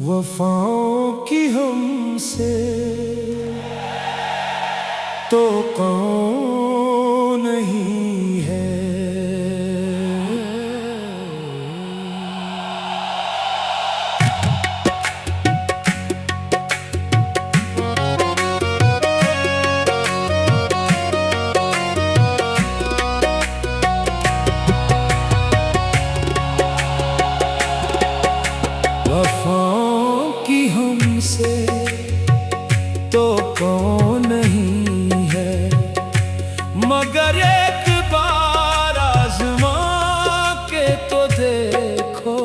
वफाओं की हमसे तो कौन नहीं है। वफाओं की हमसे तो कौन नहीं है, मगर एक बार आज़मा के तो देखो।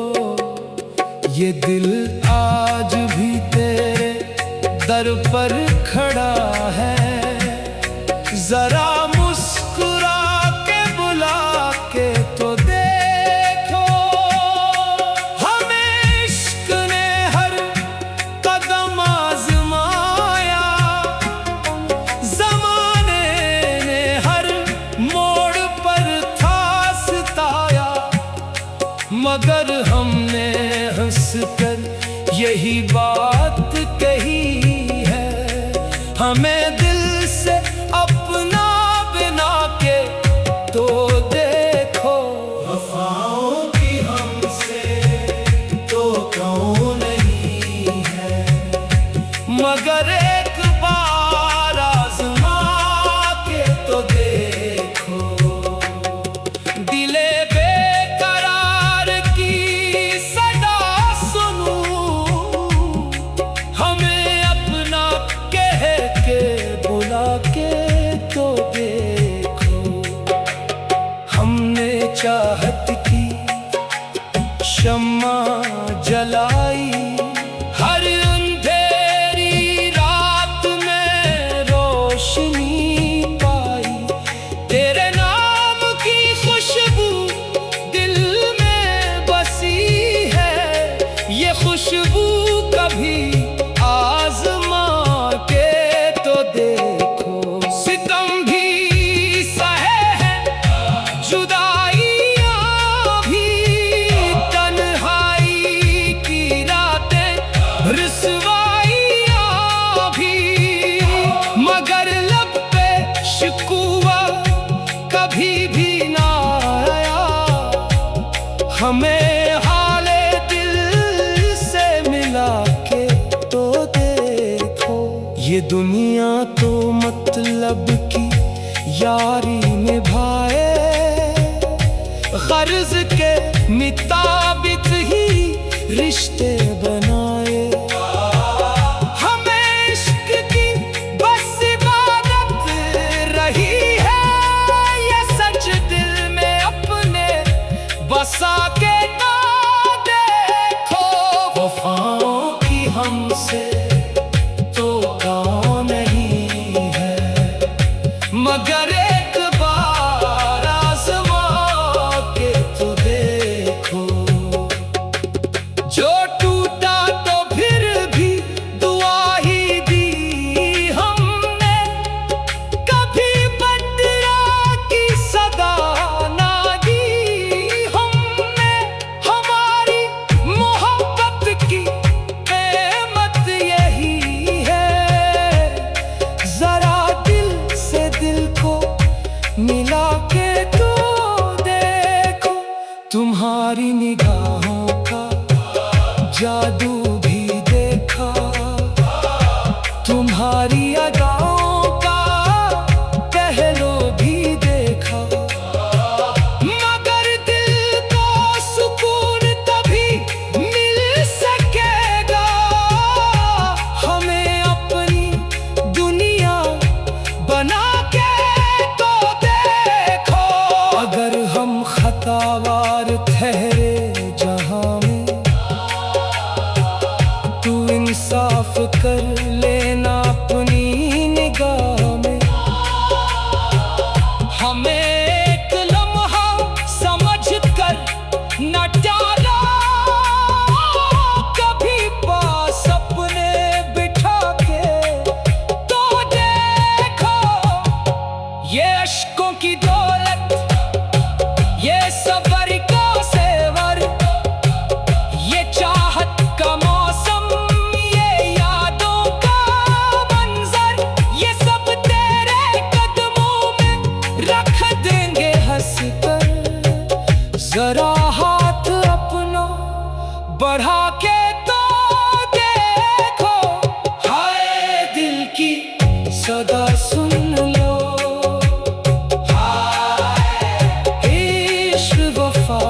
ये दिल आज भी तेरे दर पर खड़ा है, जरा मुस्कुरा के बुला के तो देखो। हमें इश्क ने हर कदम आज़माया, ज़माने ने हर मोड़ पर था सताया, मगर हमने हंस कर यही बात कही है। हमें दिल से अपना बना के तो देखो। वफाओं की हमसे तो कौन नहीं है, मगर एक बार आज़मा के तो देखो। दिले बेकरार की सदा सुनूं, हमें अपना कह के बुला के तो देखो। हमने चाहत की शम्मा जलाई, हर अंधेरी रात में रोशनी पाई। तेरे नाम की खुशबू दिल में बसी है, ये खुशबू कभी आज़मा के तो देखो। सितम भी सहे हैं, जुदाइयाँ भी, तन्हाई की रातें, रुसवाइयाँ भी, मगर लब पे शिकवा कभी भी ना आया। हमें हाले दिल से मिला के तो देखो। ये दुनिया तो मतलब की यारी निभाए, गर्ज के मुताबिक ही रिश्ते बनाए। हमें इश्क की बस इबादत रही है, ये सच दिल में अपने बसा के ना देखो। वफाओं की हमसे तो कौन नहीं है, मगर एक बार आज़मा के तो देखो। जो टूटा तो फिर भी दुआ ही दी हमने, कभी बदरा की सदा ना दी हमने। हमारी मोहब्बत की कीमत यही है, जरा दिल से दिल को मिला के तो देखो। तुम्हारी निगाहों का जादू भी देखा, तुम्हारी अदाओं का पहलू भी देखा, मगर दिल को सुकून तभी मिल सकेगा। हमें अपनी दुनिया बना के तो देखो। अगर हम खतावार ठहरे जहां में, तू इंसाफ कर लेना अपनी निगाह में। हमें एक लम्हा समझ कर न टाला जरा हाथ अपना बढ़ा के तो देखो, हाय दिल की सदा सुन लो, हाय इश्क वफा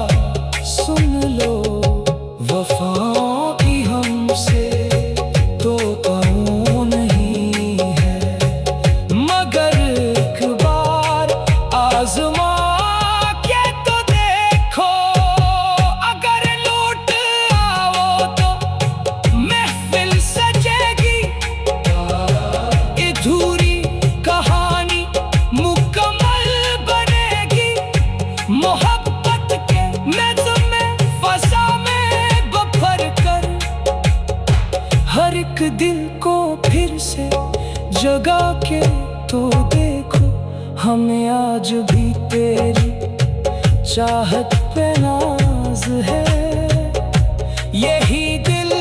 सुन लो। वफाओं की हमसे तो कौन नहीं है, मगर एक बार आजमा के तो देखो। अगर लौट आओ तो महफिल सजेगी, अधूरी कहानी मुकम्मल बनेगी। मोहब्बत के नज़्म में फसा में बफर कर, हर एक दिल को फिर से जगा के तो देखो। हमें आज भी तेरी चाहत पे नाज है, यही दिल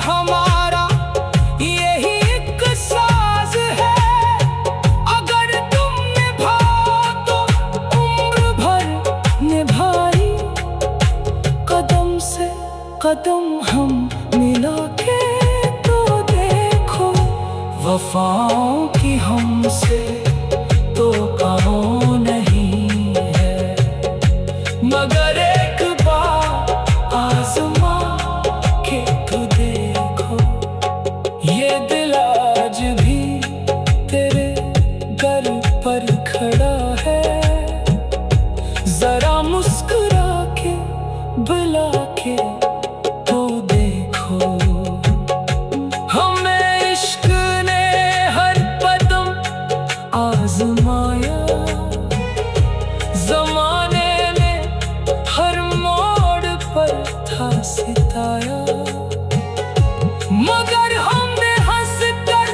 हमारा यही एक साज है। अगर तुम निभाओ तो उम्र भर निभाई, कदम से कदम हम मिला के तो देखो। वफाओं की हमसे तो कहो नहीं है, मगर एक बार आजमा के तो देखो। ये दिल आज भी तेरे दर पर खड़ा है, जरा मुस्कुरा के बुला के तो देखो। हमें इश्क ने हर कदम आजमाया, जमाने में हर मोड़ पर था सिताया, मगर हमने हंस कर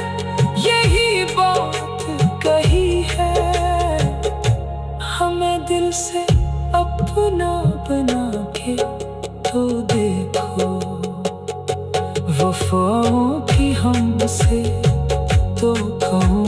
यही बात कही है। हमें दिल से अपना बना के तो देखो। वफाओं की हमसे तो कहो